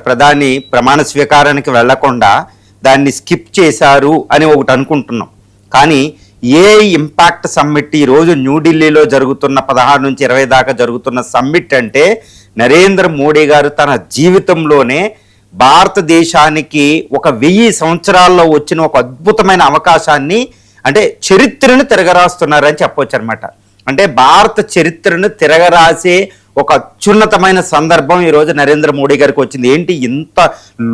ప్రధాని ప్రమాణ స్వీకారానికి వెళ్లకుండా దాన్ని స్కిప్ చేశారు అని ఒకటి అనుకుంటున్నాం. కానీ ఏఐ ఇంపాక్ట్ సమ్మిట్ ఈరోజు న్యూఢిల్లీలో జరుగుతున్న 16 నుంచి 20 దాకా జరుగుతున్న సమ్మిట్ అంటే నరేంద్ర మోడీ గారు తన జీవితంలోనే భారతదేశానికి ఒక 1000 సంవత్సరాల్లో వచ్చిన ఒక అద్భుతమైన అవకాశాన్ని, అంటే చరిత్రను తిరగరాస్తున్నారని చెప్పవచ్చు అనమాట. అంటే భారత చరిత్రను తిరగరాసే ఒక అత్యున్నతమైన సందర్భం ఈరోజు నరేంద్ర మోడీ గారికి వచ్చింది. ఏంటి ఇంత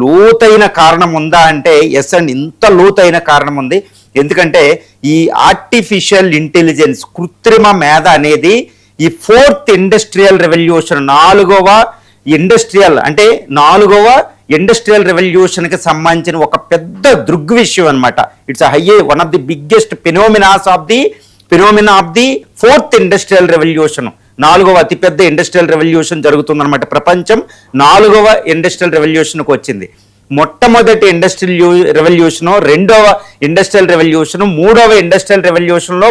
లోతైన కారణం ఉందా అంటే ఎస్ అండ్ ఇంత లోతైన కారణం ఉంది. ఎందుకంటే ఈ ఆర్టిఫిషియల్ ఇంటెలిజెన్స్, కృత్రిమ మేధ అనేది ఈ 4th ఇండస్ట్రియల్ రెవల్యూషన్, 4వ ఇండస్ట్రియల్ రెవల్యూషన్కి సంబంధించిన ఒక పెద్ద దృగ్విషయం అనమాట. It's one of the biggest phenomena of the 4th industrial revolution. 4వ అతిపెద్ద ఇండస్ట్రియల్ రెవల్యూషన్ జరుగుతుందన్నమాట. ప్రపంచం 4వ ఇండస్ట్రియల్ రెవల్యూషన్కి వచ్చింది. మొట్టమొదటి ఇండస్ట్రియల్ రెవల్యూషన్, 2వ ఇండస్ట్రియల్ రెవల్యూషన్, 3వ ఇండస్ట్రియల్ రెవల్యూషన్లో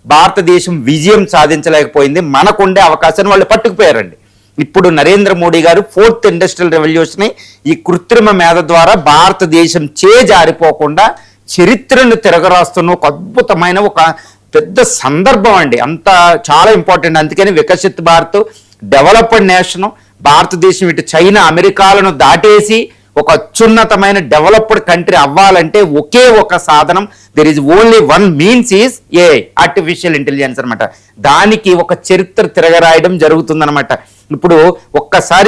భారతదేశం విజయం సాధించలేకపోయింది. మనకుండే అవకాశాన్ని వాళ్ళు పట్టుకుపోయారండి. ఇప్పుడు నరేంద్ర మోడీ గారు 4th ఇండస్ట్రియల్ రెవల్యూషన్ ఈ కృత్రిమ మేధ ద్వారా భారతదేశం జారిపోకుండా చరిత్రను తిరగరాస్తున్న ఒక అద్భుతమైన ఒక పెద్ద సందర్భం అండి. అంత చాలా ఇంపార్టెంట్. అందుకని వికసిత్ భారత్, డెవలప్డ్ నేషన్ భారతదేశం ఇటు చైనా, అమెరికాలను దాటేసి ఒక అత్యున్నతమైన డెవలప్డ్ కంట్రీ అవ్వాలంటే ఒకే ఒక సాధనం, there is only one means is AI, artificial intelligence అనమాట. దానికి ఒక చరిత్ర తిరగరాయడం జరుగుతుందన్నమాట. ఇప్పుడు ఒక్కసారి